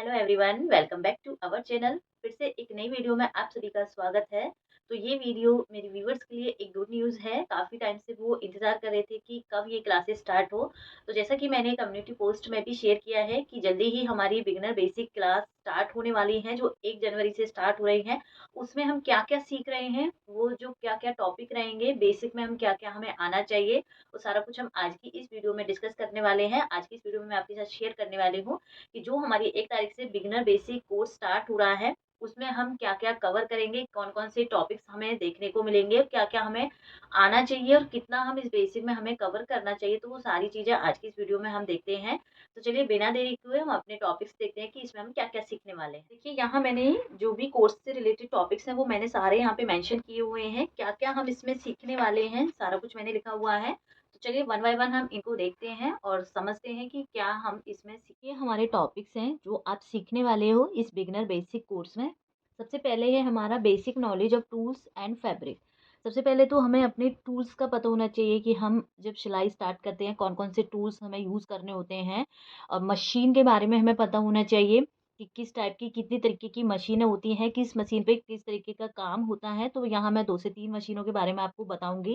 Hello everyone, welcome back to our channel. फिर से एक नई वीडियो में आप सभी का स्वागत है। तो ये वीडियो मेरे व्यूअर्स के लिए एक गुड न्यूज़ है। काफ़ी टाइम से वो इंतज़ार कर रहे थे कि कब ये क्लासेस स्टार्ट हो। तो जैसा कि मैंने कम्युनिटी पोस्ट में भी शेयर किया है कि जल्दी ही हमारी बिगिनर बेसिक क्लास स्टार्ट होने वाली हैं, जो 1 जनवरी से स्टार्ट हो रही हैं। उसमें हम क्या-क्या सीख रहे हैं, वो जो क्या-क्या टॉपिक रहेंगे, बेसिक में हम क्या-क्या हमें आना चाहिए, वो सारा कुछ हम आज की इस वीडियो में डिस्कस करने वाले हैं। आज की इस वीडियो में मैं आपके साथ शेयर करने वाली हूँ कि जो हमारी 1 तारीख से बिगिनर बेसिक कोर्स स्टार्ट हो रहा है, उसमें हम क्या-क्या कवर करेंगे, कौन-कौन से टॉपिक्स हमें देखने को मिलेंगे, क्या-क्या हमें आना चाहिए और कितना हम इस बेसिक में हमें कवर करना चाहिए। तो वो सारी चीज़ें आज की इस वीडियो में हम देखते हैं। तो चलिए बिना देरी किए हम अपने टॉपिक्स देखते हैं कि इसमें हम क्या-क्या सीखने वाले हैं। देखिए यहाँ मैंने जो भी कोर्स से रिलेटेड टॉपिक्स हैं, वो मैंने सारे यहाँ पे मेंशन किए हुए हैं। क्या-क्या हम इसमें सीखने वाले हैं, सारा कुछ मैंने लिखा हुआ है। तो चलिए वन बाय वन हम इनको देखते हैं और समझते हैं कि क्या हम इसमें सीखे। हमारे टॉपिक्स हैं जो आप सीखने वाले हो इस बिगिनर बेसिक कोर्स में। सबसे पहले है हमारा basic knowledge of tools and fabric. सबसे पहले तो हमें अपने टूल्स का पता होना चाहिए कि हम जब सिलाई स्टार्ट करते हैं कौन कौन से टूल्स हमें यूज़ करने होते हैं। और मशीन के बारे में हमें पता होना चाहिए कि किस टाइप की कितनी तरीके की मशीनें होती हैं, किस मशीन पे किस तरीके का काम होता है। तो यहाँ मैं 2 से 3 मशीनों के बारे में आपको बताऊंगी।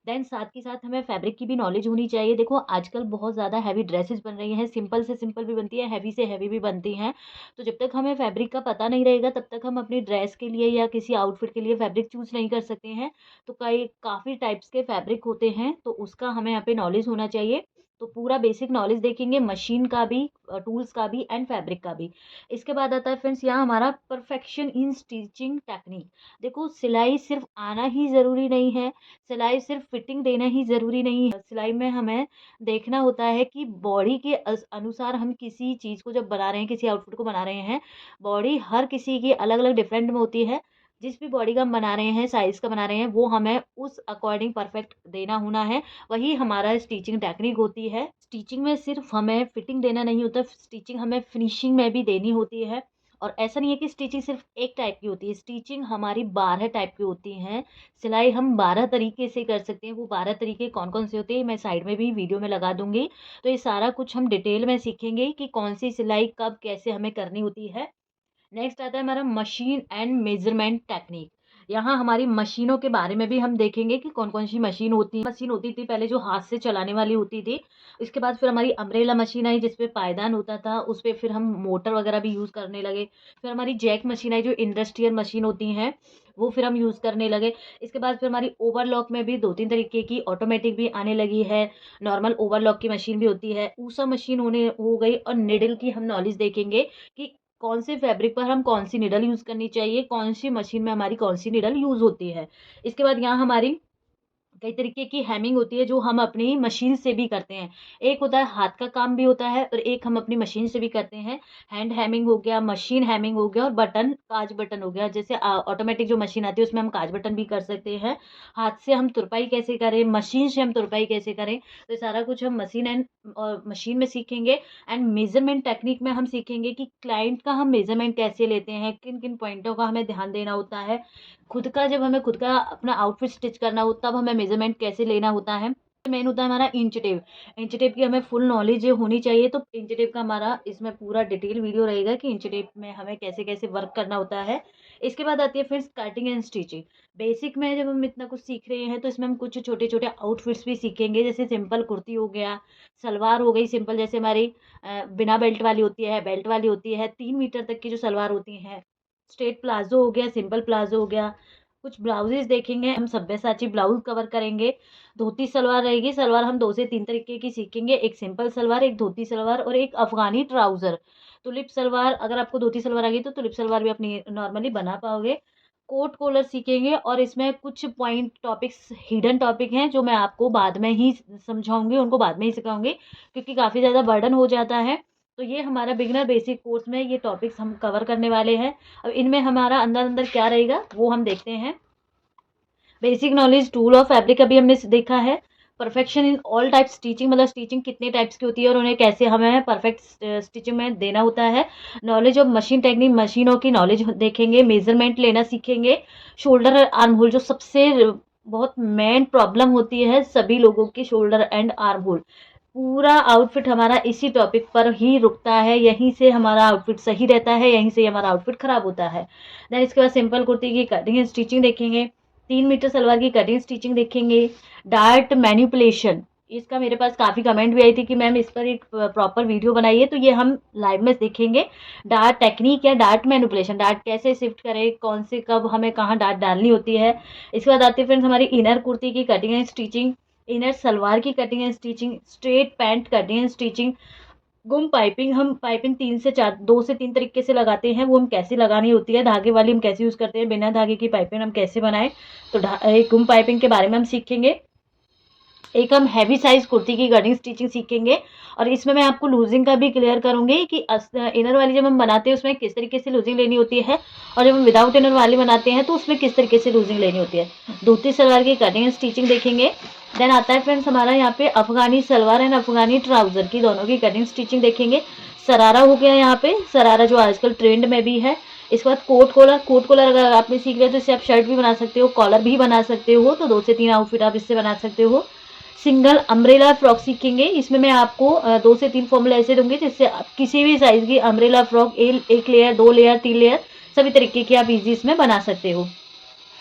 देन साथ के साथ हमें फैब्रिक की भी नॉलेज होनी चाहिए। देखो आजकल बहुत ज़्यादा हैवी ड्रेसेस बन रही हैं, सिंपल से सिंपल भी बनती है, हैवी से हैवी भी बनती हैं। तो जब तक हमें फैब्रिक का पता नहीं रहेगा तब तक हम अपनी ड्रेस के लिए या किसी आउटफिट के लिए फैब्रिक चूज़ नहीं कर सकते हैं। तो कई काफ़ी टाइप्स के फैब्रिक होते हैं, तो उसका हमें यहाँ पे नॉलेज होना चाहिए। तो पूरा बेसिक नॉलेज देखेंगे, मशीन का भी, टूल्स का भी एंड फैब्रिक का भी। इसके बाद आता है फ्रेंड्स यहाँ हमारा परफेक्शन इन स्टिचिंग टेक्निक। देखो सिलाई सिर्फ आना ही ज़रूरी नहीं है, सिलाई सिर्फ फिटिंग देना ही ज़रूरी नहीं है। सिलाई में हमें देखना होता है कि बॉडी के अनुसार हम किसी चीज़ को जब बना रहे हैं, किसी आउटफिट को बना रहे हैं, बॉडी हर किसी की अलग अलग डिफरेंट में होती है। जिस भी बॉडी का हम बना रहे हैं, साइज़ का बना रहे हैं, वो हमें उस अकॉर्डिंग परफेक्ट देना होना है। वही हमारा स्टिचिंग टेक्निक होती है। स्टिचिंग में सिर्फ हमें फिटिंग देना नहीं होता, स्टिचिंग हमें फिनिशिंग में भी देनी होती है। और ऐसा नहीं है कि स्टिचिंग सिर्फ एक टाइप की होती है, स्टिचिंग हमारी 12 टाइप की होती हैं। सिलाई हम 12 तरीके से कर सकते हैं। वो 12 तरीके कौन कौन से होते हैं मैं साइड में भी वीडियो में लगा दूंगी। तो ये सारा कुछ हम डिटेल में सीखेंगे कि कौन सी सिलाई कब कैसे हमें करनी होती है। नेक्स्ट आता है हमारा मशीन एंड मेजरमेंट टेक्निक। यहाँ हमारी मशीनों के बारे में भी हम देखेंगे कि कौन कौन सी मशीन होती थी पहले, जो हाथ से चलाने वाली होती थी। इसके बाद फिर हमारी अम्ब्रेला मशीन आई जिसपे पायदान होता था, उस पर फिर हम मोटर वगैरह भी यूज़ करने लगे। फिर हमारी जैक मशीन आई जो इंडस्ट्रियल मशीन होती हैं, वो फिर हम यूज़ करने लगे। इसके बाद फिर हमारी ओवरलॉक में भी 2-3 तरीके की ऑटोमेटिक भी आने लगी है। नॉर्मल ओवरलॉक की मशीन भी होती है, ऊषा मशीन होने हो गई। और निडल की हम नॉलेज देखेंगे कि कौन से फैब्रिक पर हम कौन सी निडल यूज़ करनी चाहिए, कौन सी मशीन में हमारी कौन सी निडल यूज़ होती है। इसके बाद यहाँ हमारी कई तरीके की हेमिंग होती है जो हम अपनी मशीन से भी करते हैं। एक होता है हाथ का काम भी होता है और एक हम अपनी मशीन से भी करते हैं। हैंड हेमिंग हो गया, मशीन हेमिंग हो गया और बटन, काज बटन हो गया। जैसे ऑटोमेटिक जो मशीन आती है उसमें हम काज बटन भी कर सकते हैं। हाथ से हम तुरपाई कैसे करें, मशीन से हम तुरपाई कैसे करें, तो ये सारा कुछ हम मशीन एंड और मशीन में सीखेंगे। एंड मेजरमेंट टेक्निक में हम सीखेंगे कि क्लाइंट का हम मेजरमेंट कैसे लेते हैं, किन किन पॉइंटों का हमें ध्यान देना होता है। खुद का जब हमें खुद का अपना आउटफिट स्टिच करना हो तब हमें मेजरमेंट कैसे लेना होता है। मेन होता है हमारा इंच टेप। इंच टेप की हमें फुल नॉलेज होनी चाहिए। तो इंच टेप का हमारा इसमें पूरा डिटेल वीडियो रहेगा कि इंच टेप में हमें कैसे कैसे वर्क करना होता है। इसके बाद आती है फिर कटिंग एंड स्टिचिंग। बेसिक में जब हम इतना कुछ सीख रहे हैं तो इसमें हम कुछ छोटे छोटे आउटफिट्स भी सीखेंगे। जैसे सिंपल कुर्ती हो गया, सलवार हो गई सिंपल, जैसे हमारी बिना बेल्ट वाली होती है, बेल्ट वाली होती है, 3 मीटर तक की जो सलवार होती है। स्ट्रेट प्लाजो हो गया, सिंपल प्लाजो हो गया। कुछ ब्लाउजेस देखेंगे, हम सब्यसाची ब्लाउज कवर करेंगे। धोती सलवार रहेगी, सलवार हम 2 से 3 तरीके की सीखेंगे, एक सिंपल सलवार, एक धोती सलवार और एक अफगानी ट्राउजर। तुलिप सलवार, अगर आपको धोती सलवार आ गई तो तुलिप सलवार भी अपनी नॉर्मली बना पाओगे। कोट कॉलर सीखेंगे और इसमें कुछ पॉइंट टॉपिक्स, हिडन टॉपिक हैं जो मैं आपको बाद में ही समझाऊंगी, उनको बाद में ही सिखाऊंगी क्योंकि काफ़ी ज़्यादा बर्डन हो जाता है। तो ये हमारा बिगिनर बेसिक कोर्स में ये टॉपिक्स हम कवर करने वाले हैं। अब इनमें हमारा अंदर अंदर क्या रहेगा वो हम देखते हैं। Basic knowledge tool of fabric अभी हमने देखा है। Perfection in all type stitching, मतलब स्टिचिंग कितने टाइप्स की होती है और उन्हें कैसे हमें परफेक्ट स्टिचिंग में देना होता है। नॉलेज ऑफ मशीन टेक्निक, मशीनों की नॉलेज देखेंगे। मेजरमेंट लेना सीखेंगे। शोल्डर आर्म होल, जो सबसे बहुत मेन प्रॉब्लम होती है सभी लोगों की, शोल्डर एंड आर्म होल। पूरा आउटफिट हमारा इसी टॉपिक पर ही रुकता है, यहीं से हमारा आउटफिट सही रहता है, यहीं से हमारा आउटफिट खराब होता है। देन इसके बाद सिंपल कुर्ती की कटिंग एंड स्टिचिंग देखेंगे, 3 मीटर सलवार की कटिंग स्टिचिंग देखेंगे, डार्ट मैनिपुलेशन, इसका मेरे पास काफ़ी कमेंट भी आई थी कि मैम इस पर एक प्रॉपर वीडियो बनाइए, तो ये हम लाइव में देखेंगे। डार्ट टेक्निक या डार्ट मैनिपुलेशन, डार्ट कैसे शिफ्ट करें, कौन से कब हमें कहाँ डार्ट डालनी होती है। इसके बाद आती है फ्रेंड्स हमारी इनर कुर्ती की cutting and stitching, inner salwar की cutting and stitching, straight pant cutting and stitching, गुम पाइपिंग, हम पाइपिंग 3 से 4 2 से 3 तरीके से लगाते हैं, वो हम कैसे लगानी होती है, धागे वाली हम कैसे यूज़ करते हैं, बिना धागे की पाइपिंग हम कैसे बनाएं, तो एक गुम पाइपिंग के बारे में हम सीखेंगे। एक हम हैवी साइज कुर्ती की कटिंग स्टिचिंग सीखेंगे, और इसमें मैं आपको लूजिंग का भी क्लियर करूंगी कि इनर वाली जब हम बनाते हैं उसमें किस तरीके से लूजिंग लेनी होती है, और जब हम विदाउट इनर वाली बनाते हैं तो उसमें किस तरीके से लूजिंग लेनी होती है। धोती सलवार की कटिंग एंड स्टिचिंग देखेंगे। देन आता है फ्रेंड्स हमारा यहाँ पे अफगानी सलवार एंड अफगानी ट्राउजर की दोनों की कटिंग स्टिचिंग देखेंगे। सरारा हो गया यहाँ पे, सरारा जो आजकल ट्रेंड में भी है। इसके बाद कोट कॉलर, कोट कॉलर अगर आपने सीख लिया तो इससे आप शर्ट भी बना सकते हो, कॉलर भी बना सकते हो, तो 2 से 3 आउटफिट आप इससे बना सकते हो। सिंगल अम्ब्रेला फ्रॉक सीखेंगे, इसमें मैं आपको 2 से 3 फॉर्मूला ऐसे दूंगी जिससे आप किसी भी साइज की umbrella frock 1 layer 2 layer 3 layer सभी तरीके की आप इजी इसमें बना सकते हो।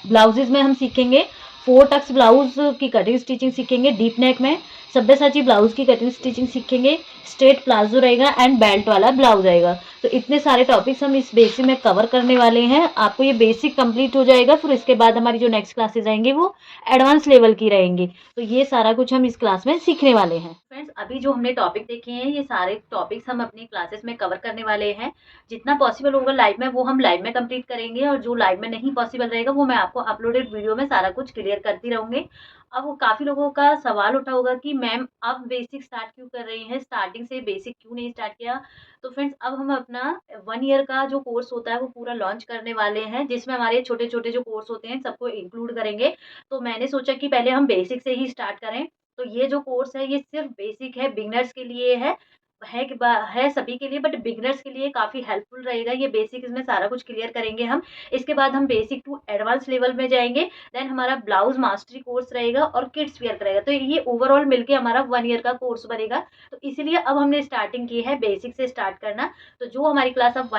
ब्लाउजेज में हम सीखेंगे 4 टक्स ब्लाउज की कटिंग स्टिचिंग सीखेंगे, डीप नेक में सब्यसाची ब्लाउज की कटिंग स्टिचिंग सीखेंगे, स्ट्रेट प्लाजो रहेगा एंड बेल्ट वाला ब्लाउज रहेगा। तो इतने सारे टॉपिक्स हम इस बेसिक में कवर करने वाले हैं। आपको ये बेसिक कंप्लीट हो जाएगा, फिर इसके बाद हमारी जो नेक्स्ट क्लासेज आएंगी वो एडवांस लेवल की रहेंगी। तो ये सारा कुछ हम इस क्लास में सीखने वाले हैं। फ्रेंड्स अभी जो हमने टॉपिक देखे हैं ये सारे टॉपिक्स हम अपनी क्लासेस में कवर करने वाले हैं। जितना पॉसिबल होगा लाइव में वो हम लाइव में कंप्लीट करेंगे, और जो लाइव में नहीं पॉसिबल रहेगा वो मैं आपको अपलोडेड वीडियो में सारा कुछ क्लियर करती रहूंगी। अब वो काफ़ी लोगों का सवाल उठा होगा कि मैम अब बेसिक स्टार्ट क्यों कर रही हैं, स्टार्टिंग से बेसिक क्यों नहीं स्टार्ट किया। तो फ्रेंड्स अब हम अपना 1 ईयर का जो कोर्स होता है वो पूरा लॉन्च करने वाले हैं, जिसमें हमारे छोटे छोटे जो कोर्स होते हैं सबको इंक्लूड करेंगे। तो मैंने सोचा कि पहले हम बेसिक से ही स्टार्ट करें। तो ये जो कोर्स है ये सिर्फ बेसिक है, बिगनर्स के लिए है कि है सभी के लिए, बट बिगनर्स के लिए काफ़ी हेल्पफुल रहेगा ये बेसिक। इसमें सारा कुछ क्लियर करेंगे हम। इसके बाद हम बेसिक टू एडवांस लेवल में जाएंगे। देन हमारा ब्लाउज मास्टरी कोर्स रहेगा और किड्स वेयर का रहेगा। तो ये ओवरऑल मिलके हमारा 1 ईयर का कोर्स बनेगा। तो इसीलिए अब हमने स्टार्टिंग की है बेसिक से स्टार्ट करना। तो जो हमारी क्लास अब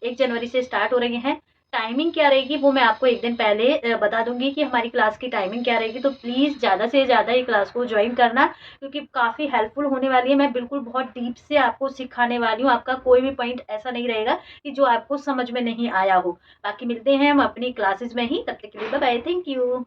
1 जनवरी से स्टार्ट हो रही है, टाइमिंग क्या रहेगी वो मैं आपको एक दिन पहले बता दूंगी कि हमारी क्लास की टाइमिंग क्या रहेगी। तो प्लीज़ ज़्यादा से ज़्यादा ये क्लास को ज्वाइन करना, क्योंकि काफ़ी हेल्पफुल होने वाली है। मैं बिल्कुल बहुत डीप से आपको सिखाने वाली हूँ, आपका कोई भी पॉइंट ऐसा नहीं रहेगा कि जो आपको समझ में नहीं आया हो। बाकी मिलते हैं हम अपनी क्लासेस में ही, तब तक के लिए बाय बाय, थैंक यू।